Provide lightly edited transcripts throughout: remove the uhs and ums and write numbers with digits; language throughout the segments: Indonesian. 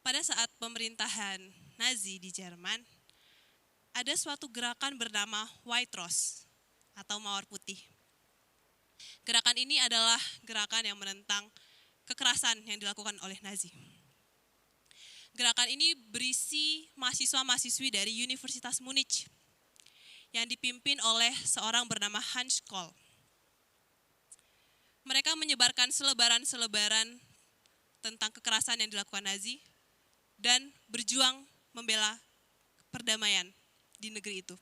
pada saat pemerintahan Nazi di Jerman, ada suatu gerakan bernama White Rose atau Mawar Putih. Gerakan ini adalah gerakan yang menentang kekerasan yang dilakukan oleh Nazi. Gerakan ini berisi mahasiswa-mahasiswi dari Universitas Munich yang dipimpin oleh seorang bernama Hans Kohl. Mereka menyebarkan selebaran-selebaran tentang kekerasan yang dilakukan Nazi dan berjuang membela perdamaian di negeri itu.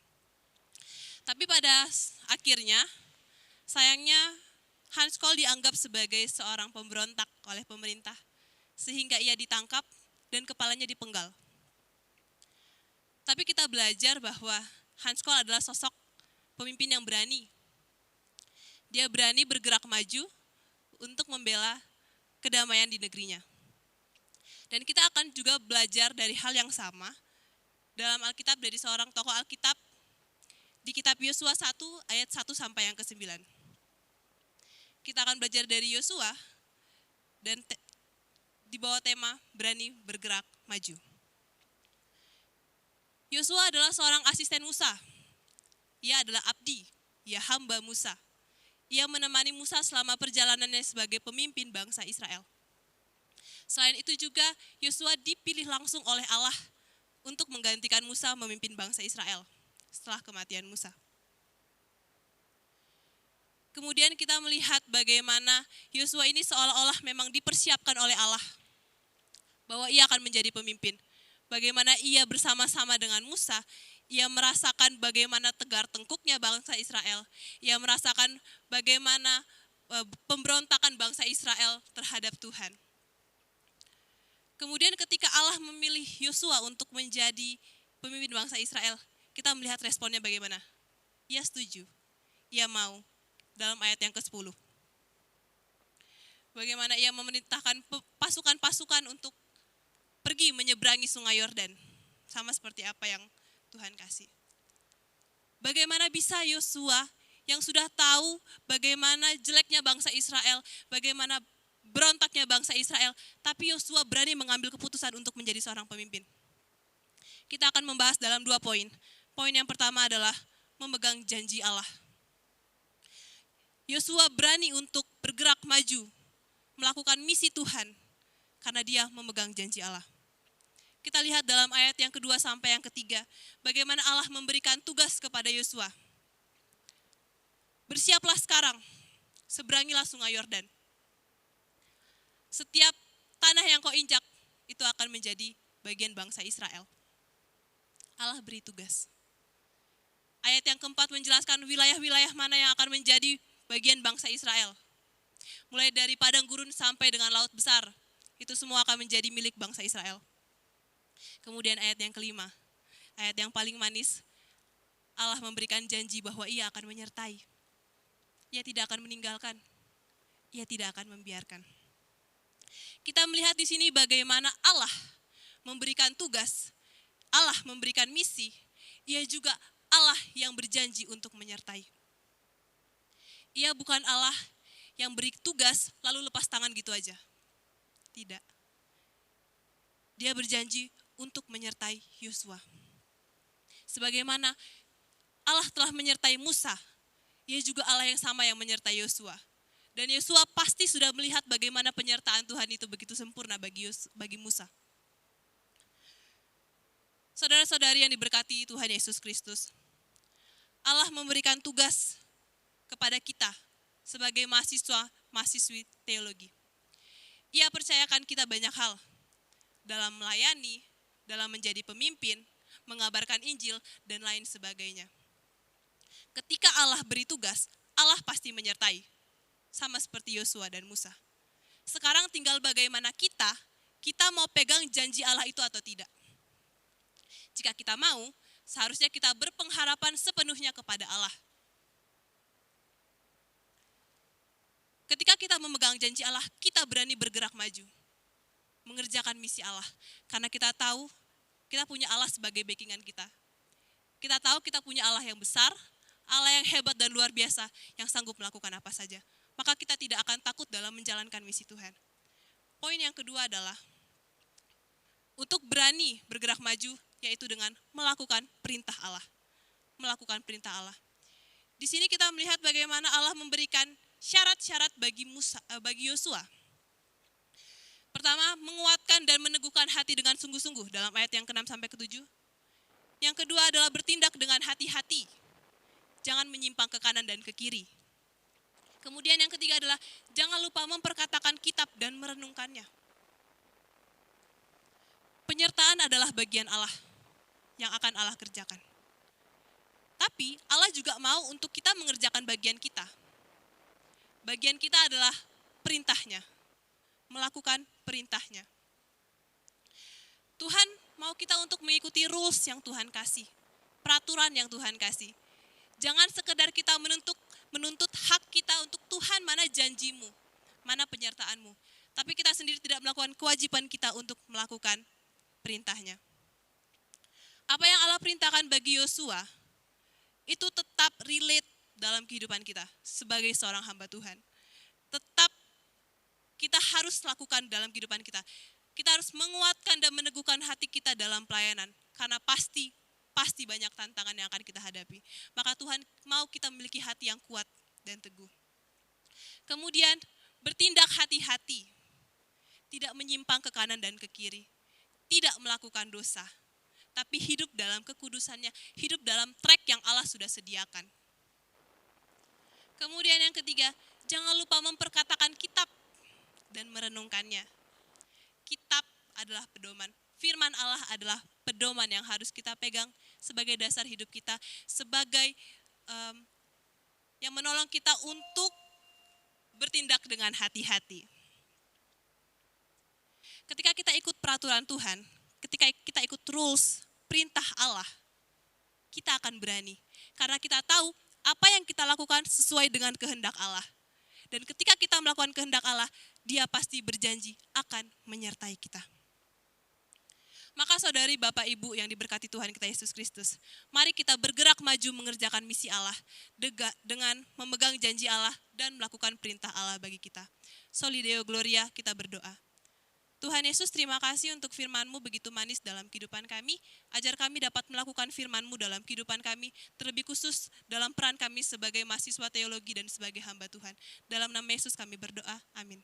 Tapi pada akhirnya, sayangnya Hans Kohl dianggap sebagai seorang pemberontak oleh pemerintah, sehingga ia ditangkap dan kepalanya dipenggal. Tapi kita belajar bahwa Hans Kohl adalah sosok pemimpin yang berani. Dia berani bergerak maju untuk membela kedamaian di negerinya. Dan kita akan juga belajar dari hal yang sama dalam Alkitab dari seorang tokoh Alkitab di kitab Yosua 1 ayat 1 sampai yang ke-9. Kita akan belajar dari Yosua dan di bawah tema berani bergerak maju. Yosua adalah seorang asisten Musa. Ia adalah abdi, ia hamba Musa. Ia menemani Musa selama perjalanannya sebagai pemimpin bangsa Israel. Selain itu juga Yosua dipilih langsung oleh Allah untuk menggantikan Musa memimpin bangsa Israel setelah kematian Musa. Kemudian kita melihat bagaimana Yosua ini seolah-olah memang dipersiapkan oleh Allah bahwa ia akan menjadi pemimpin. Bagaimana ia bersama-sama dengan Musa, ia merasakan bagaimana tegar tengkuknya bangsa Israel. Ia merasakan bagaimana pemberontakan bangsa Israel terhadap Tuhan. Kemudian ketika Allah memilih Yosua untuk menjadi pemimpin bangsa Israel, kita melihat responnya bagaimana. Ia setuju, ia mau, dalam ayat yang ke-10. Bagaimana ia memerintahkan pasukan-pasukan untuk pergi menyeberangi sungai Yordan, sama seperti apa yang Tuhan kasih. Bagaimana bisa Yosua yang sudah tahu bagaimana jeleknya bangsa Israel, bagaimana berontaknya bangsa Israel, tapi Yosua berani mengambil keputusan untuk menjadi seorang pemimpin. Kita akan membahas dalam 2 poin. Poin yang pertama adalah memegang janji Allah. Yosua berani untuk bergerak maju, melakukan misi Tuhan, karena dia memegang janji Allah. Kita lihat dalam ayat yang kedua sampai yang ketiga, bagaimana Allah memberikan tugas kepada Yosua. Bersiaplah sekarang, seberangilah sungai Yordan. Setiap tanah yang kau injak, itu akan menjadi bagian bangsa Israel. Allah beri tugas. Ayat yang keempat menjelaskan wilayah-wilayah mana yang akan menjadi bagian bangsa Israel. Mulai dari padang gurun sampai dengan laut besar, itu semua akan menjadi milik bangsa Israel. Kemudian ayat yang kelima, ayat yang paling manis, Allah memberikan janji bahwa ia akan menyertai. Ia tidak akan meninggalkan, ia tidak akan membiarkan. Kita melihat di sini bagaimana Allah memberikan tugas, Allah memberikan misi, ia juga Allah yang berjanji untuk menyertai. Ia bukan Allah yang beri tugas lalu lepas tangan gitu aja. Tidak. Dia berjanji untuk menyertai Yosua. Sebagaimana Allah telah menyertai Musa, ia juga Allah yang sama yang menyertai Yosua. Dan Yosua pasti sudah melihat bagaimana penyertaan Tuhan itu begitu sempurna bagi Musa. Saudara-saudari yang diberkati Tuhan Yesus Kristus, Allah memberikan tugas kepada kita sebagai mahasiswi teologi. Ia percayakan kita banyak hal dalam melayani, dalam menjadi pemimpin, mengabarkan Injil, dan lain sebagainya. Ketika Allah beri tugas, Allah pasti menyertai, sama seperti Yosua dan Musa. Sekarang tinggal bagaimana kita mau pegang janji Allah itu atau tidak. Jika kita mau, seharusnya kita berpengharapan sepenuhnya kepada Allah. Ketika kita memegang janji Allah, kita berani bergerak maju, mengerjakan misi Allah. Karena kita tahu, kita punya Allah sebagai backingan kita. Kita tahu kita punya Allah yang besar, Allah yang hebat dan luar biasa, yang sanggup melakukan apa saja. Maka kita tidak akan takut dalam menjalankan misi Tuhan. Poin yang kedua adalah, untuk berani bergerak maju, yaitu dengan melakukan perintah Allah. Melakukan perintah Allah. Di sini kita melihat bagaimana Allah memberikan syarat-syarat bagi Yosua. Pertama, menguatkan dan meneguhkan hati dengan sungguh-sungguh dalam ayat yang ke-6 sampai ke-7. Yang kedua adalah bertindak dengan hati-hati. Jangan menyimpang ke kanan dan ke kiri. Kemudian yang ketiga adalah jangan lupa memperkatakan kitab dan merenungkannya. Penyertaan adalah bagian Allah yang akan Allah kerjakan. Tapi Allah juga mau untuk kita mengerjakan bagian kita. Bagian kita adalah perintahnya, melakukan perintahnya. Tuhan mau kita untuk mengikuti rules yang Tuhan kasih, peraturan yang Tuhan kasih. Jangan sekedar kita menuntut hak kita untuk Tuhan, mana janjimu, mana penyertaanmu. Tapi kita sendiri tidak melakukan kewajiban kita untuk melakukan perintahnya. Apa yang Allah perintahkan bagi Yosua, itu tetap relate dalam kehidupan kita sebagai seorang hamba Tuhan. Tetap kita harus lakukan dalam kehidupan kita. Kita harus menguatkan dan meneguhkan hati kita dalam pelayanan. Karena pasti banyak tantangan yang akan kita hadapi. Maka Tuhan mau kita memiliki hati yang kuat dan teguh. Kemudian bertindak hati-hati. Tidak menyimpang ke kanan dan ke kiri. Tidak melakukan dosa. Tapi hidup dalam kekudusannya. Hidup dalam track yang Allah sudah sediakan. Kemudian yang ketiga, jangan lupa memperkatakan kitab dan merenungkannya. Kitab adalah pedoman. Firman Allah adalah pedoman yang harus kita pegang sebagai dasar hidup kita, sebagai yang menolong kita untuk bertindak dengan hati-hati. Ketika kita ikut peraturan Tuhan, ketika kita ikut rules, perintah Allah, kita akan berani. Karena kita tahu apa yang kita lakukan sesuai dengan kehendak Allah. Dan ketika kita melakukan kehendak Allah, Dia pasti berjanji akan menyertai kita. Maka saudari, Bapak, Ibu yang diberkati Tuhan kita Yesus Kristus, mari kita bergerak maju mengerjakan misi Allah dengan memegang janji Allah dan melakukan perintah Allah bagi kita. Soli Deo Gloria, kita berdoa. Tuhan Yesus, terima kasih untuk firman-Mu begitu manis dalam kehidupan kami. Ajar kami dapat melakukan firman-Mu dalam kehidupan kami, terlebih khusus dalam peran kami sebagai mahasiswa teologi dan sebagai hamba Tuhan. Dalam nama Yesus kami berdoa, amin.